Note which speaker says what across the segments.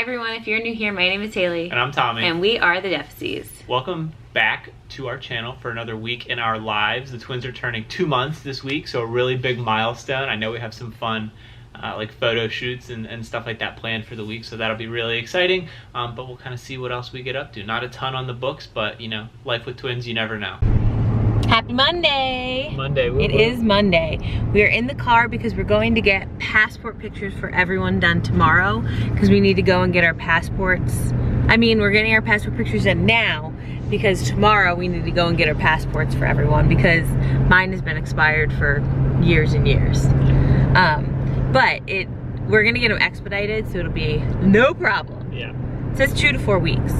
Speaker 1: everyone, if you're new here, my name is Haley.
Speaker 2: And I'm Tommy.
Speaker 1: And we are the Deficie's.
Speaker 2: Welcome back to our channel for another week in our lives. The twins are turning 2 months this week, so a really big milestone. I know we have some fun like photo shoots and stuff like that planned for the week, so that'll be really exciting. But we'll kind of see what else we get up to. Not a ton on the books, but you know, life with twins, you never know.
Speaker 1: Happy Monday!
Speaker 2: Monday.
Speaker 1: It is Monday. We are in the car because we're going to get passport pictures for everyone done tomorrow because we need to go and get our passports. I mean, we're getting our passport pictures done now because tomorrow we need to go and get our passports for everyone because mine has been expired for years and years. But we're gonna get them expedited, so it'll be no problem.
Speaker 2: Yeah.
Speaker 1: It says 2 to 4 weeks.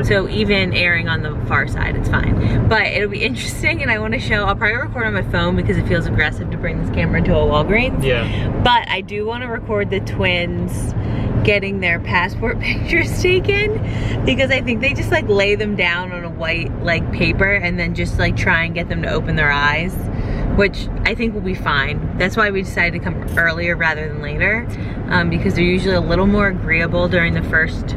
Speaker 1: So even erring on the far side, it's fine. But it'll be interesting, and I want to show, I'll probably record on my phone because it feels aggressive to bring this camera into a Walgreens. Yeah. But I do want to record the twins getting their passport pictures taken because I think they just like lay them down on a white like paper and then just like try and get them to open their eyes, which I think will be fine. That's why we decided to come earlier rather than later, because they're usually a little more agreeable during the first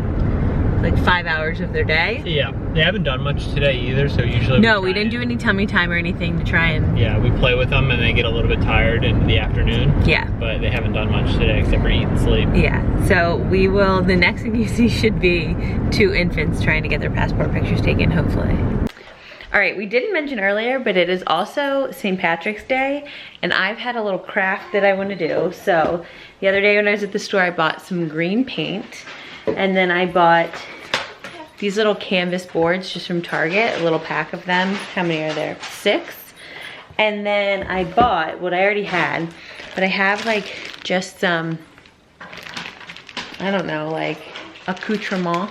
Speaker 1: like 5 hours of their day.
Speaker 2: Yeah, they haven't done much today either, so usually
Speaker 1: we didn't do any tummy time or anything to try and...
Speaker 2: Yeah, we play with them and they get a little bit tired in the afternoon. Yeah. But they haven't done much today except for eat and sleep.
Speaker 1: Yeah, so we will, the next thing you see should be 2 infants trying to get their passport pictures taken, hopefully. All right, we didn't mention earlier, but it is also St. Patrick's Day, and I've had a little craft that I want to do. So the other day when I was at the store, I bought some green paint, and then I bought these little canvas boards just from Target, a little pack of them. How many are there? 6. And then I bought what I already had, but I have like just some, I don't know, like accoutrement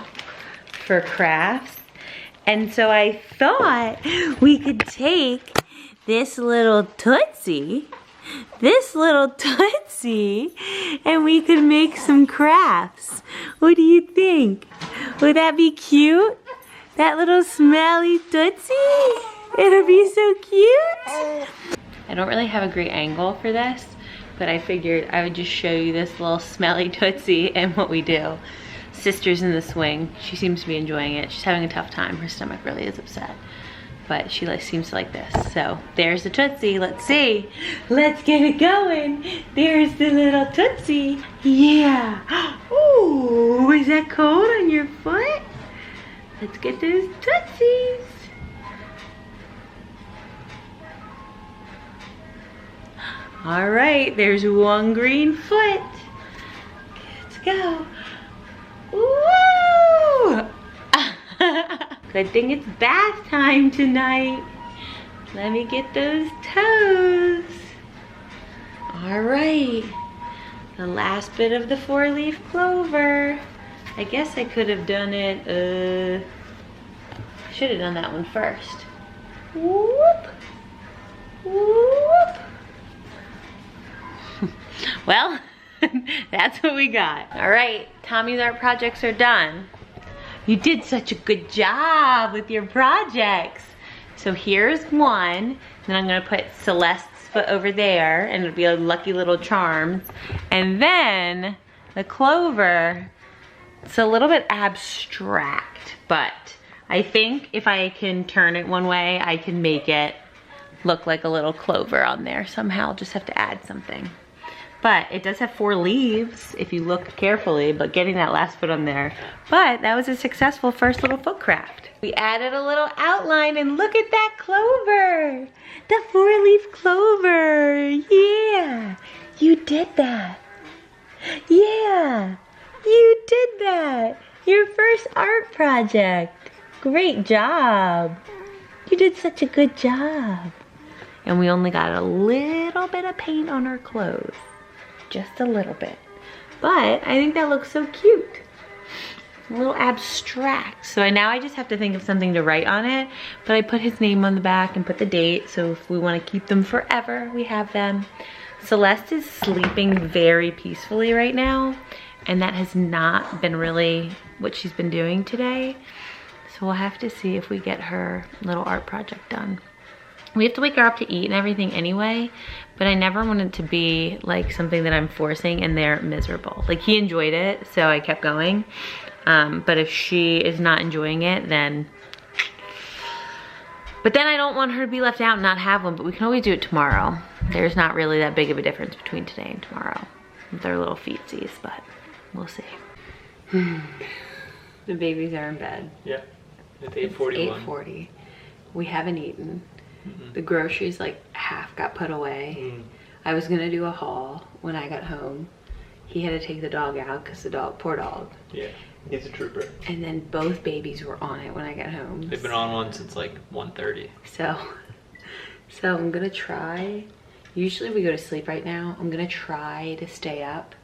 Speaker 1: for crafts. And so I thought we could take this little Tootsie, and we could make some crafts. What do you think? Would that be cute? That little smelly Tootsie? It'll be so cute. I don't really have a great angle for this, but I figured I would just show you this little smelly Tootsie and what we do. Sister's in the swing. She seems to be enjoying it. She's having a tough time. Her stomach really is upset. But she seems to like this. So there's the Tootsie. Let's see. Let's get it going. There's the little Tootsie. Yeah. Ooh, is that cold on your foot? Let's get those Tootsies. All right, there's one green foot. Let's go. Woo! Good thing it's bath time tonight. Let me get those toes. All right, the last bit of the 4-leaf clover. I guess I could have done it, I should have done that one first. Whoop, whoop. Well, that's what we got. All right, Tommy's art projects are done. You did such a good job with your projects. So here's one, then I'm gonna put Celeste's foot over there, and it'll be a lucky little charm. And then the clover, it's a little bit abstract, but I think if I can turn it one way, I can make it look like a little clover on there somehow. Just have to add something. But it does have 4 leaves if you look carefully, but getting that last foot on there. But that was a successful first little foot craft. We added a little outline and look at that clover. The 4-leaf clover. Yeah, you did that. Yeah, you did that. Your first art project. Great job. You did such a good job. And we only got a little bit of paint on our clothes. Just a little bit. But I think that looks so cute. A little abstract. So now I just have to think of something to write on it. But I put his name on the back and put the date. So if we want to keep them forever, we have them. Celeste is sleeping very peacefully right now. And that has not been really what she's been doing today. So we'll have to see if we get her little art project done. we have to wake her up to eat and everything anyway, but I never want it to be like something that I'm forcing and they're miserable. Like he enjoyed it, so I kept going. But if she is not enjoying it, then I don't want her to be left out and not have one, but we can always do it tomorrow. There's not really that big of a difference between today and tomorrow. They're little feetsies, but we'll see. The babies are in bed.
Speaker 2: Yeah, it's 8:41.
Speaker 1: 8:40. We haven't eaten. The groceries, like half got put away. I was gonna do a haul when I got home. He had to take the dog out because the dog, poor dog.
Speaker 2: Yeah, he's a trooper.
Speaker 1: And then both babies were on it when I got home.
Speaker 2: They've been on one since like 1:30.
Speaker 1: So I'm gonna try. Usually we go to sleep right now. I'm gonna try to stay up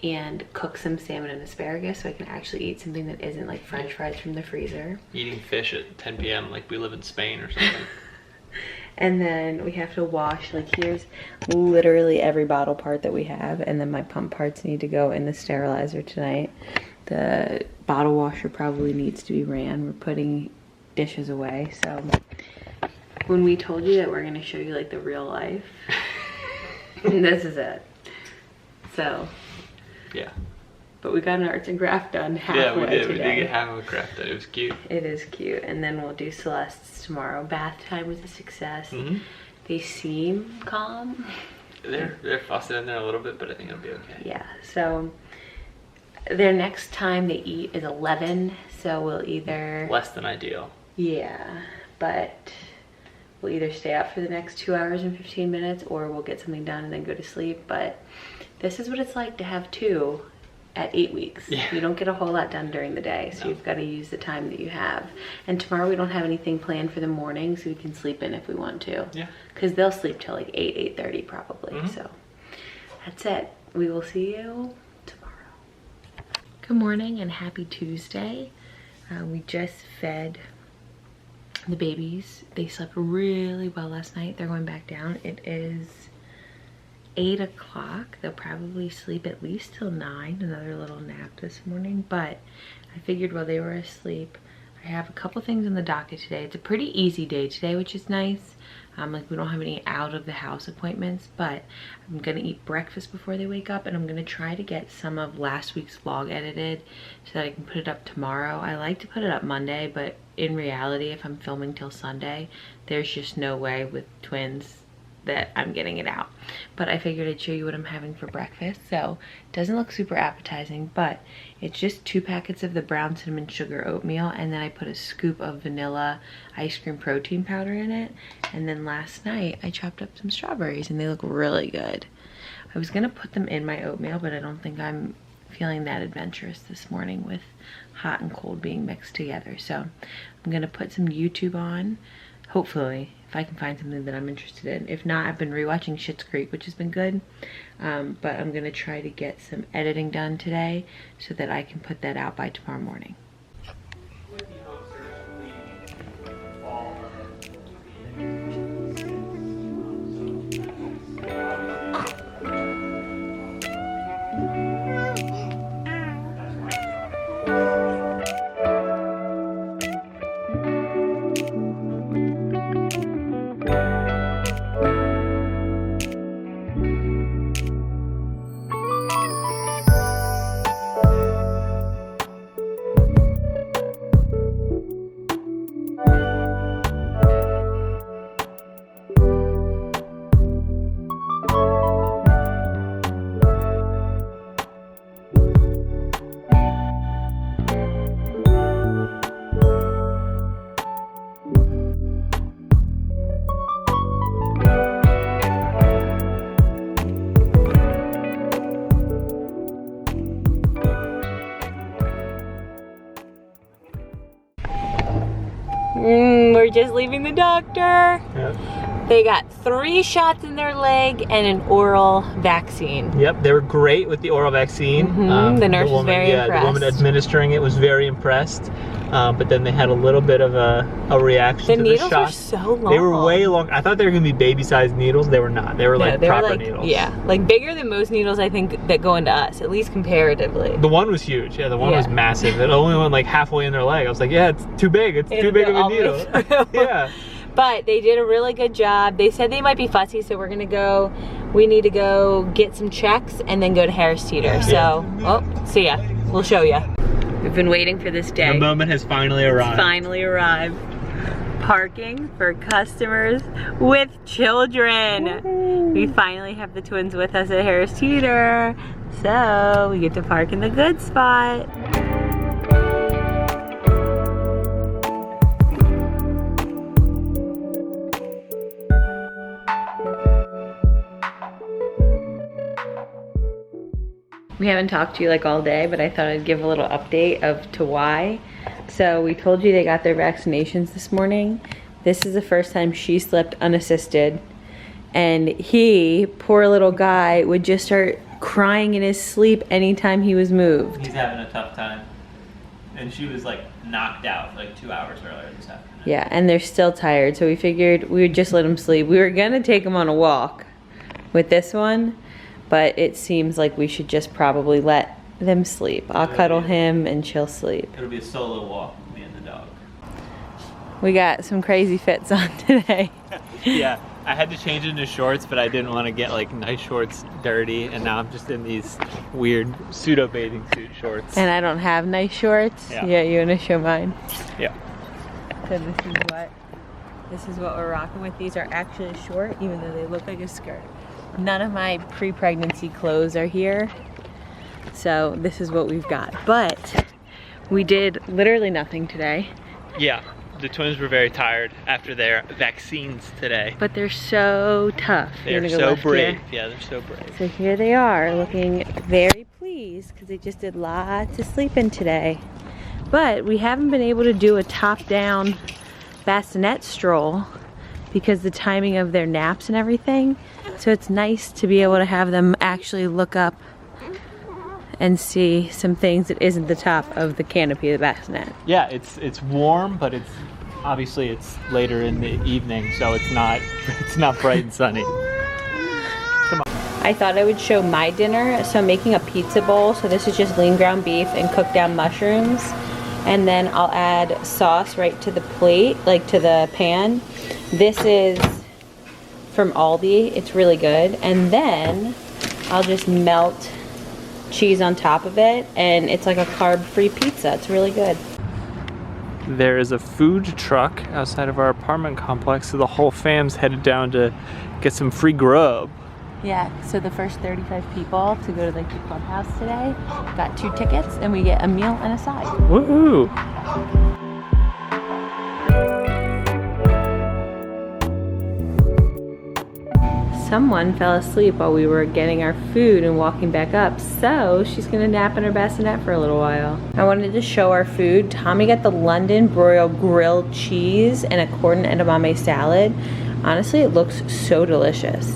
Speaker 1: and cook some salmon and asparagus so I can actually eat something that isn't like French fries from the freezer.
Speaker 2: Eating fish at 10 p.m. like we live in Spain or something.
Speaker 1: And then we have to wash, like here's literally every bottle part that we have, and then my pump parts need to go in the sterilizer tonight. The bottle washer probably needs to be ran. We're putting dishes away, so when we told you that we're gonna show you like the real life, this is it. So
Speaker 2: yeah.
Speaker 1: But we got an arts and craft done halfway.
Speaker 2: Yeah, we did.
Speaker 1: Today.
Speaker 2: We did get half of a craft done. It was cute.
Speaker 1: It is cute. And then we'll do Celeste's tomorrow. Bath time was a success. They seem calm.
Speaker 2: They're fussing in there a little bit, but I think it'll be okay.
Speaker 1: Yeah. So their next time they eat is 11. So we'll either
Speaker 2: less than ideal.
Speaker 1: Yeah, but we'll either stay up for the next 2 hours and 15 minutes, or we'll get something done and then go to sleep. But this is what it's like to have two at 8 weeks.
Speaker 2: Yeah.
Speaker 1: You don't get a whole lot done during the day, so you've got to use the time that you have. And tomorrow we don't have anything planned for the morning, so we can sleep in if we want to.
Speaker 2: Yeah.
Speaker 1: Because they'll sleep till like 8:30 probably. So that's it. We will see you tomorrow. Good morning and happy Tuesday. We just fed the babies. They slept really well last night. They're going back down. It is 8 o'clock. They'll probably sleep at least till 9, another little nap this morning, but I figured while they were asleep, I have a couple things on the docket today. It's a pretty easy day today, which is nice. Like we don't have any out of the house appointments, but I'm gonna eat breakfast before they wake up, and I'm gonna try to get some of last week's vlog edited so that I can put it up tomorrow. I like to put it up Monday, but in reality, if I'm filming till Sunday, there's just no way with twins that I'm getting it out. But I figured I'd show you what I'm having for breakfast. So it doesn't look super appetizing, but it's just 2 packets of the brown cinnamon sugar oatmeal, and then I put a scoop of vanilla ice cream protein powder in it. And then last night I chopped up some strawberries and they look really good. I was gonna put them in my oatmeal, but I don't think I'm feeling that adventurous this morning with hot and cold being mixed together. So I'm gonna put some YouTube on, hopefully, if I can find something that I'm interested in. If not, I've been rewatching Schitt's Creek, which has been good. But I'm gonna try to get some editing done today so that I can put that out by tomorrow morning. We're just leaving the doctor. Yep. They got 3 shots in their leg and an oral vaccine.
Speaker 2: Yep, they were great with the oral vaccine.
Speaker 1: The nurse was very impressed.
Speaker 2: The woman administering it was very impressed. But then they had a little bit of a reaction to the shot.
Speaker 1: The needles were so long.
Speaker 2: They were way long. I thought they were going to be baby-sized needles. They were not. They were like proper needles.
Speaker 1: Yeah, like bigger than most needles I think that go into us, at least comparatively.
Speaker 2: The one was huge. Yeah, the one was massive. It only went like halfway in their leg. I was like, yeah, it's too big. It's too big of a needle. Yeah.
Speaker 1: But they did a really good job. They said they might be fussy, so we need to go get some checks and then go to Harris Teeter. So, oh, see ya. We'll show ya. We've been waiting for this day.
Speaker 2: The moment has finally arrived.
Speaker 1: It's finally arrived. Parking for customers with children. Woo-hoo. We finally have the twins with us at Harris Teeter. So we get to park in the good spot. We haven't talked to you like all day, but I thought I'd give a little update to why. So we told you they got their vaccinations this morning. This is the first time she slept unassisted. And he, poor little guy, would just start crying in his sleep anytime he was moved.
Speaker 2: He's having a tough time. And she was like knocked out like 2 hours earlier this afternoon.
Speaker 1: Yeah, and they're still tired. So we figured we would just let him sleep. We were gonna take him on a walk with this one, but it seems like we should just probably let them sleep. I'll cuddle him and she'll sleep.
Speaker 2: It'll be a solo walk with me and the dog.
Speaker 1: We got some crazy fits on today.
Speaker 2: Yeah, I had to change into shorts, but I didn't want to get like nice shorts dirty, and now I'm just in these weird pseudo bathing suit shorts.
Speaker 1: And I don't have nice shorts. Yeah, you wanna show mine?
Speaker 2: Yeah.
Speaker 1: So this is what we're rocking with. These are actually short, even though they look like a skirt. None of my pre-pregnancy clothes are here, so this is what we've got. But we did literally nothing today.
Speaker 2: Yeah, the twins were very tired after their vaccines today.
Speaker 1: But they're so tough.
Speaker 2: They're so brave. Yeah, they're so brave.
Speaker 1: So here they are, looking very pleased because they just did lots of sleeping today. But we haven't been able to do a top-down bassinet stroll because the timing of their naps and everything. So it's nice to be able to have them actually look up and see some things that isn't the top of the canopy of the bassinet.
Speaker 2: Yeah, it's warm, but it's obviously later in the evening, so it's not bright and sunny. Come on.
Speaker 1: I thought I would show my dinner, so I'm making a pizza bowl. So this is just lean ground beef and cooked down mushrooms. And then I'll add sauce right to the plate, like to the pan. This is from Aldi. It's really good. And then I'll just melt cheese on top of it, and it's like a carb-free pizza. It's really good.
Speaker 2: There is a food truck outside of our apartment complex, so the whole fam's headed down to get some free grub.
Speaker 1: Yeah, so the first 35 people to go to like the clubhouse today got 2 tickets, and we get a meal and a side.
Speaker 2: Woohoo!
Speaker 1: Someone fell asleep while we were getting our food and walking back up, so she's gonna nap in her bassinet for a little while. I wanted to show our food. Tommy got the London broil grilled cheese and a corn edamame salad. Honestly, it looks so delicious.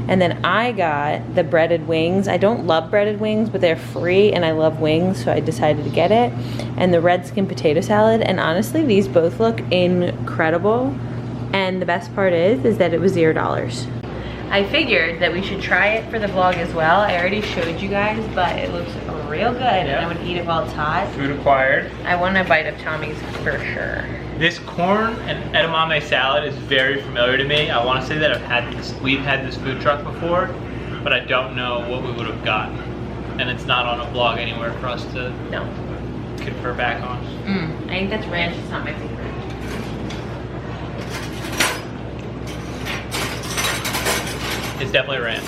Speaker 1: And then I got the breaded wings. I don't love breaded wings, but they're free and I love wings, so I decided to get it. And the red skin potato salad, and honestly, these both look incredible. And the best part is that it was $0. I figured that we should try it for the vlog as well. I already showed you guys, but it looks real good, and I would eat it while it's hot.
Speaker 2: Food acquired.
Speaker 1: I want a bite of Tommy's for sure.
Speaker 2: This corn and edamame salad is very familiar to me. I want to say that we've had this food truck before, but I don't know what we would have gotten. And it's not on a vlog anywhere for us to confer back on.
Speaker 1: I think that's ranch. It's not my favorite.
Speaker 2: It's definitely ranch.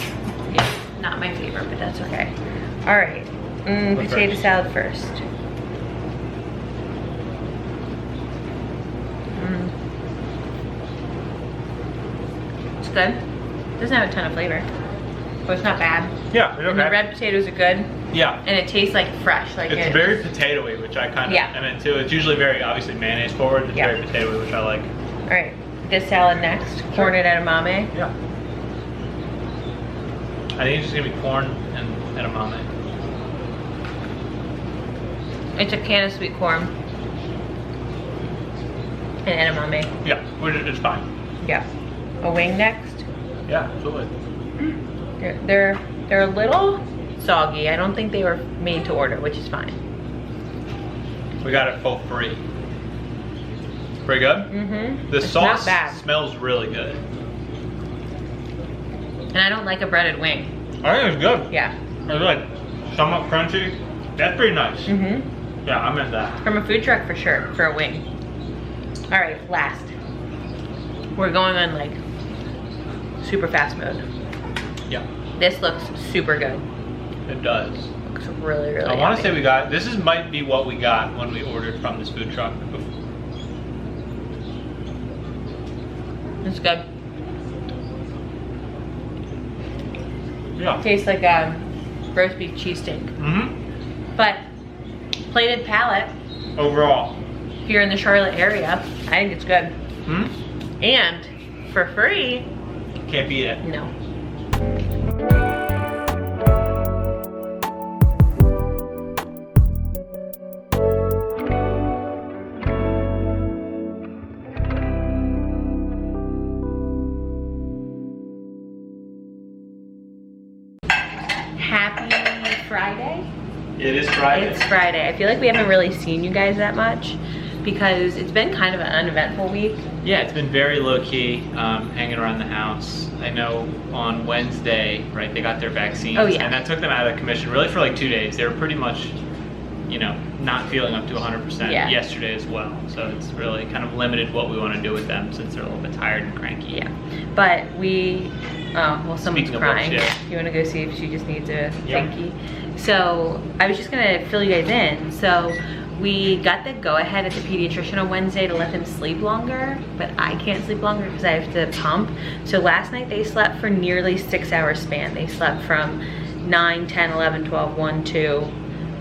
Speaker 1: Yeah, not my favorite, but that's okay. All right, potato salad first. It's good. Doesn't have a ton of flavor, but it's not bad.
Speaker 2: Yeah, it's okay.
Speaker 1: And the red potatoes are good.
Speaker 2: Yeah.
Speaker 1: And it tastes like fresh. Like
Speaker 2: it's very potato-y, which I kind of am into. It's usually very, obviously, mayonnaise forward. It's very potato-y, which I like.
Speaker 1: All right, this salad next. Corn and edamame.
Speaker 2: Yeah. I think it's just gonna be corn and edamame.
Speaker 1: It's a can of sweet corn and edamame.
Speaker 2: Yeah, it's fine.
Speaker 1: Yeah. A wing next.
Speaker 2: Yeah, absolutely.
Speaker 1: They're a little soggy. I don't think they were made to order, which is fine.
Speaker 2: We got it full free. Pretty good?
Speaker 1: Mm-hmm.
Speaker 2: The sauce
Speaker 1: not bad.
Speaker 2: smells really good.
Speaker 1: And I don't like a breaded wing.
Speaker 2: I think it's good.
Speaker 1: Yeah.
Speaker 2: It's like somewhat crunchy. That's pretty nice.
Speaker 1: Mm-hmm.
Speaker 2: Yeah, I'm into that.
Speaker 1: From a food truck for sure, for a wing. All right, last. We're going on like super fast mode.
Speaker 2: Yeah.
Speaker 1: This looks super good.
Speaker 2: It does.
Speaker 1: Looks really, really
Speaker 2: I want to
Speaker 1: yummy.
Speaker 2: say we got, this might be what we got when we ordered from this food truck.
Speaker 1: It's good.
Speaker 2: Yeah.
Speaker 1: Tastes like a roast beef cheesesteak.
Speaker 2: Mm-hmm.
Speaker 1: But plated palate,
Speaker 2: Overall.
Speaker 1: if you're in the Charlotte area, I think it's good.
Speaker 2: Hmm?
Speaker 1: And for free,
Speaker 2: Can't beat it.
Speaker 1: no. Happy Friday?
Speaker 2: It is Friday.
Speaker 1: It's Friday. I feel like we haven't really seen you guys that much because it's been kind of an uneventful week.
Speaker 2: Yeah, it's been very low-key, hanging around the house. I know on Wednesday, right, they got their vaccines.
Speaker 1: Oh, yeah.
Speaker 2: And that took them out of the commission really for like 2 days. They were pretty much, you know, not feeling up to 100%
Speaker 1: Yeah.
Speaker 2: yesterday as well. So it's really kind of limited what we want to do with them since they're a little bit tired and cranky.
Speaker 1: Yeah. But we, well, someone's
Speaker 2: Speaking of
Speaker 1: crying.
Speaker 2: which, yeah.
Speaker 1: You want to go see if she just needs a
Speaker 2: Yeah.
Speaker 1: pinky? So I was just gonna fill you guys in. So we got the go-ahead at the pediatrician on Wednesday to let them sleep longer, but I can't sleep longer because I have to pump. So last night they slept for nearly 6 hour span. They slept from 9, 10, 11, 12, 1, 2,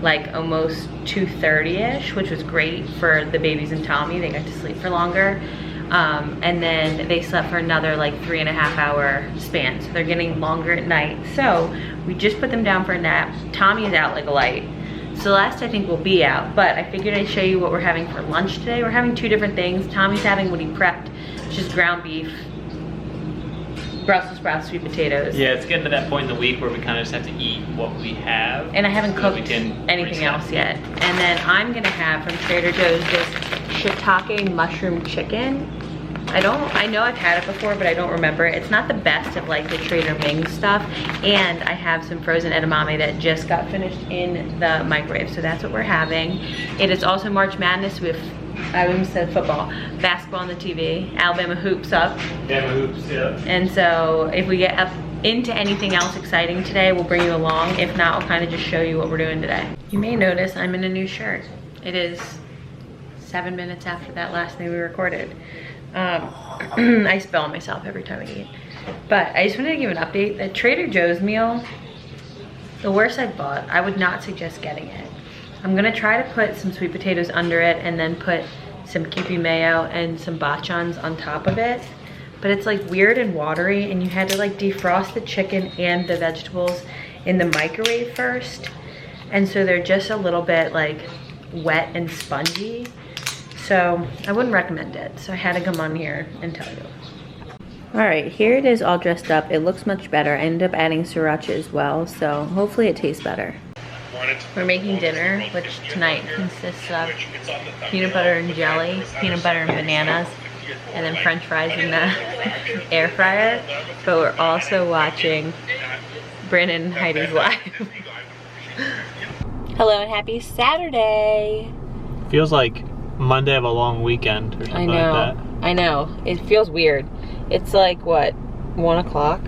Speaker 1: like almost 2:30ish, which was great for the babies and Tommy. They got to sleep for longer. And then they slept for another like 3.5 hour span. So they're getting longer at night. So we just put them down for a nap. Tommy is out like a light. Celeste I think will be out, but I figured I'd show you what we're having for lunch today. We're having 2 different things. Tommy's having what he prepped, which is ground beef, Brussels sprouts, sweet potatoes.
Speaker 2: Yeah, it's getting to that point in the week where we kind of just have to eat what we have.
Speaker 1: And I haven't
Speaker 2: so that we
Speaker 1: cooked
Speaker 2: can
Speaker 1: anything
Speaker 2: reset.
Speaker 1: else yet. And then I'm gonna have from Trader Joe's this shiitake mushroom chicken. I know I've had it before, but I don't remember it. It's not the best of like the Trader Ming's stuff. And I have some frozen edamame that just got finished in the microwave. So that's what we're having. It is also March Madness with, I almost said football, basketball on the TV, Alabama hoops up.
Speaker 2: Alabama hoops, yeah.
Speaker 1: And so if we get up into anything else exciting today, we'll bring you along. If not, I'll kind of just show you what we're doing today. You may notice I'm in a new shirt. It is 7 minutes after that last thing we recorded. I spill on myself every time I eat. But I just wanted to give an update. The Trader Joe's meal, the worst I've bought, I would not suggest getting it. I'm gonna try to put some sweet potatoes under it and then put some Kewpie mayo and some bachans on top of it. But it's like weird and watery, and you had to like defrost the chicken and the vegetables in the microwave first. And so they're just a little bit like wet and spongy. So I wouldn't recommend it. So I had to come on here and tell you. All right, here it is all dressed up. It looks much better. I ended up adding sriracha as well, so hopefully it tastes better. We're making dinner, which tonight consists of peanut butter and jelly, peanut butter and bananas, and then french fries in the air fryer. But we're also watching Brandon and Heidi's live. Hello and happy Saturday.
Speaker 2: Feels like Monday of a long weekend or something like that.
Speaker 1: I know. It feels weird. It's like, what, 1 o'clock?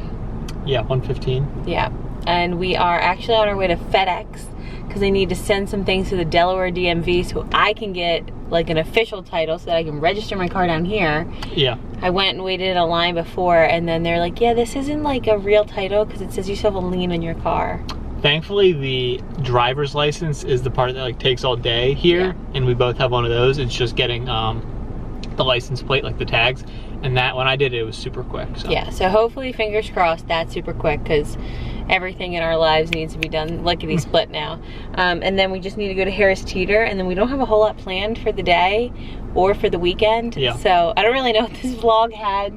Speaker 2: Yeah, 1:15.
Speaker 1: Yeah. And we are actually on our way to FedEx because they need to send some things to the Delaware DMV so I can get like an official title so that I can register my car down here.
Speaker 2: Yeah.
Speaker 1: I went and waited in a line before, and then they're like, yeah, this isn't like a real title because it says you still have a lien on your car.
Speaker 2: Thankfully, the driver's license is the part that like takes all day here,
Speaker 1: Yeah.
Speaker 2: and we both have one of those. It's just getting the license plate, like the tags, and that when I did it, it was super quick. So.
Speaker 1: Yeah, so hopefully, fingers crossed, that's super quick because everything in our lives needs to be done lickety split now. And then we just need to go to Harris Teeter, and then we don't have a whole lot planned for the day or for the weekend.
Speaker 2: Yeah.
Speaker 1: So I don't really know what this vlog had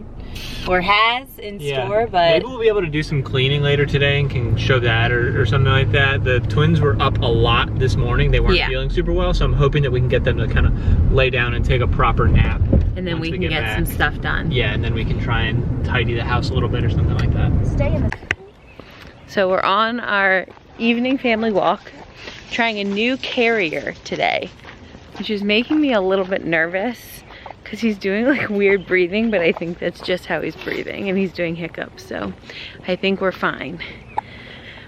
Speaker 1: or has in store, but
Speaker 2: maybe we'll be able to do some cleaning later today and can show that or something like that. The twins were up a lot this morning. They weren't feeling super well, so I'm hoping that we can get them to kind of lay down and take a proper nap.
Speaker 1: And then we can get some stuff done.
Speaker 2: Yeah, and then we can try and tidy the house a little bit or something like that.
Speaker 3: Stay in the...
Speaker 1: So we're on our evening family walk, trying a new carrier today, which is making me a little bit nervous because he's doing like weird breathing, but I think that's just how he's breathing, and he's doing hiccups, so I think we're fine.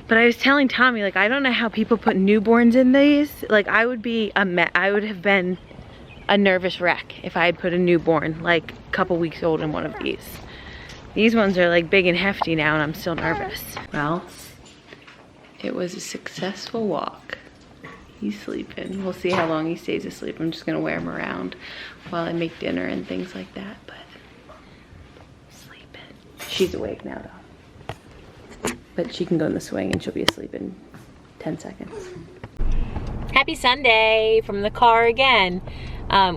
Speaker 1: But I was telling Tommy, like, I don't know how people put newborns in these. Like, I would have been a nervous wreck if I had put a newborn, like, a couple weeks old in one of these. These ones are like big and hefty now, and I'm still nervous. Well, it was a successful walk. He's sleeping. We'll see how long he stays asleep. I'm just gonna wear him around while I make dinner and things like that, but sleeping. She's awake now though. But she can go in the swing and she'll be asleep in 10 seconds. Happy Sunday from the car again.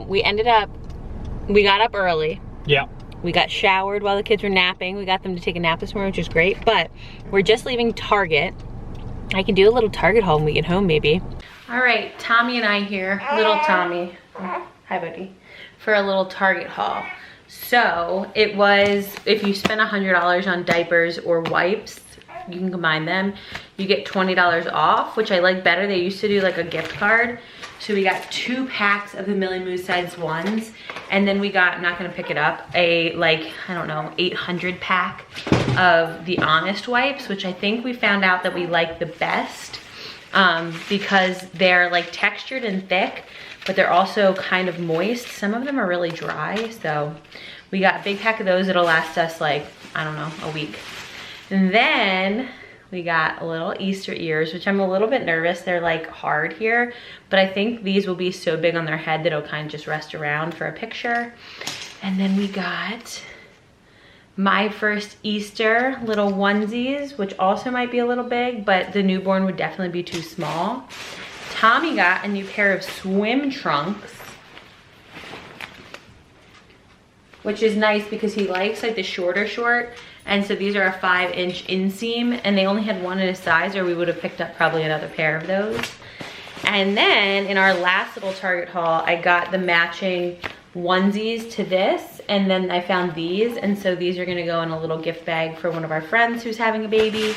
Speaker 1: We got up early.
Speaker 2: Yeah.
Speaker 1: We got showered while the kids were napping. We got them to take a nap this morning, which is great, but we're just leaving Target. I can do a little Target haul when we get home, maybe. All right, Tommy and I here, little Tommy. Hi, buddy. For a little Target haul. So it was, if you spend $100 on diapers or wipes, you can combine them, you get $20 off, which I like better. They used to do like a gift card. So we got 2 packs of the Millie Moo size ones, and then we got, I'm not gonna pick it up, a like, I don't know, 800 pack of the Honest wipes, which I think we found out that we like the best because they're like textured and thick, but they're also kind of moist. Some of them are really dry, so we got a big pack of those. It'll last us like, I don't know, a week. And then we got a little Easter ears, which I'm a little bit nervous. They're like hard here, but I think these will be so big on their head that it'll kind of just rest around for a picture. And then we got my first Easter little onesies, which also might be a little big, but the newborn would definitely be too small. Tommy got a new pair of swim trunks, which is nice because he likes like the shorter short. And so these are a 5-inch inseam, and they only had one in a size, or we would have picked up probably another pair of those. And then in our last little Target haul, I got the matching onesies to this, and then I found these, and so these are gonna go in a little gift bag for one of our friends who's having a baby.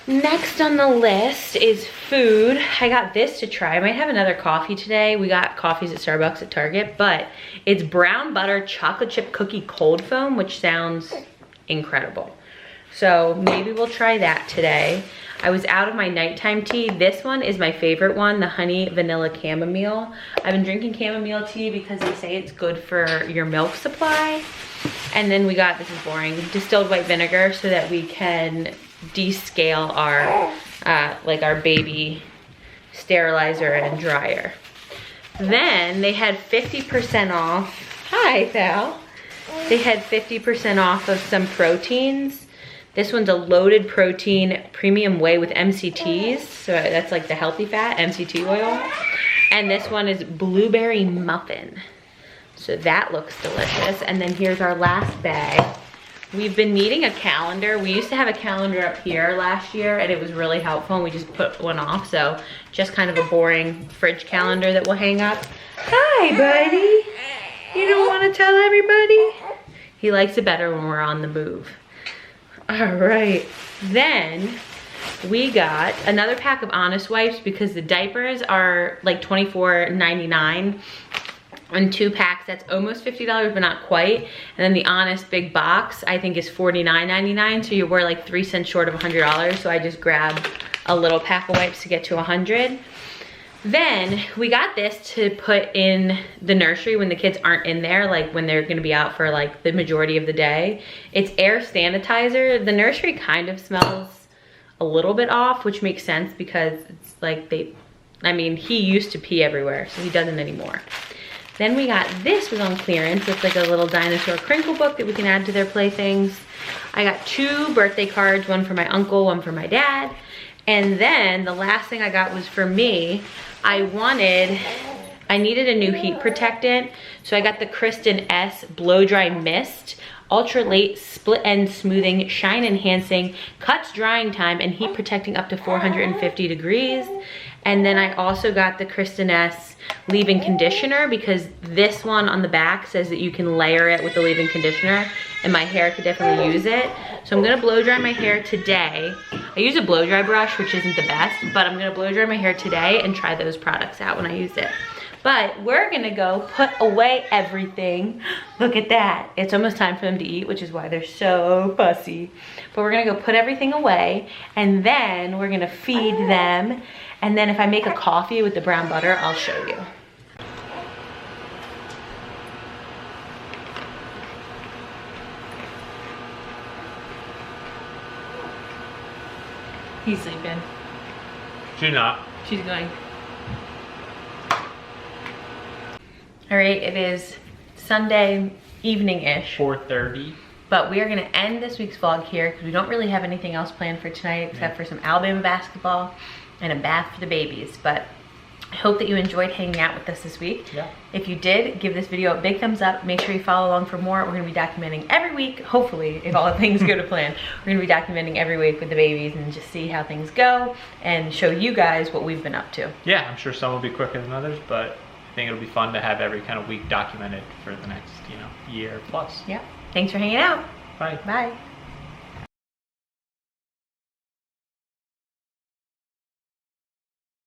Speaker 1: Next on the list is food. I got this to try. I might have another coffee today. We got coffees at Starbucks at Target, but it's brown butter chocolate chip cookie cold foam, which sounds incredible. So maybe we'll try that today. I was out of my nighttime tea. This one is my favorite one, the honey vanilla chamomile. I've been drinking chamomile tea because they say it's good for your milk supply. And then we got, this is boring, distilled white vinegar so that we can descale our like our baby sterilizer and dryer. Then they had 50% off. Hi, Val. They had 50% off of some proteins. This one's a loaded protein premium whey with MCTs. So that's like the healthy fat, MCT oil. And this one is blueberry muffin. So that looks delicious. And then here's our last bag. We've been needing a calendar. We used to have a calendar up here last year, and it was really helpful, and we just put one off. So just kind of a boring fridge calendar that we'll hang up. Hi, buddy. You don't want to tell everybody? He likes it better when we're on the move. All right, then we got another pack of Honest wipes because the diapers are like $24.99 on 2 packs. That's almost $50, but not quite. And then the Honest big box, I think, is $49.99, so we're like 3 cents short of $100. So I just grabbed a little pack of wipes to get to $100. Then we got this to put in the nursery when the kids aren't in there, like when they're gonna be out for like the majority of the day. It's air sanitizer. The nursery kind of smells a little bit off, which makes sense because it's like he used to pee everywhere, so he doesn't anymore. Then we got this, was on clearance. It's like a little dinosaur crinkle book that we can add to their playthings. I got 2 birthday cards, one for my uncle, one for my dad. And then the last thing I got was for me. I wanted I needed a new heat protectant, so I got the Kristen S Blow Dry Mist. Ultra Late Split End Smoothing, Shine Enhancing, cuts drying time, and heat protecting up to 450 degrees. And then I also got the Kristen S leave-in conditioner, because this one on the back says that you can layer it with the leave-in conditioner, and my hair could definitely use it. So I'm gonna blow dry my hair today. I use a blow dry brush, which isn't the best, but I'm gonna blow dry my hair today and try those products out when I use it. But we're gonna go put away everything. Look at that. It's almost time for them to eat, which is why they're so fussy. But we're gonna go put everything away, and then we're gonna feed them. And then if I make a coffee with the brown butter, I'll show you. He's sleeping.
Speaker 2: She's not.
Speaker 1: She's going. All right, it is Sunday evening-ish.
Speaker 2: 4:30.
Speaker 1: But we are gonna end this week's vlog here because we don't really have anything else planned for tonight except for some Alabama basketball and a bath for the babies. But I hope that you enjoyed hanging out with us this week.
Speaker 2: Yeah.
Speaker 1: If you did, give this video a big thumbs up. Make sure you follow along for more. We're gonna be documenting every week, hopefully, if all things go to plan. We're gonna be documenting every week with the babies and just see how things go and show you guys what we've been up to.
Speaker 2: Yeah, I'm sure some will be quicker than others, but I think it'll be fun to have every kind of week documented for the next, year plus.
Speaker 1: Yeah. Thanks for hanging out.
Speaker 2: Bye.
Speaker 1: Bye.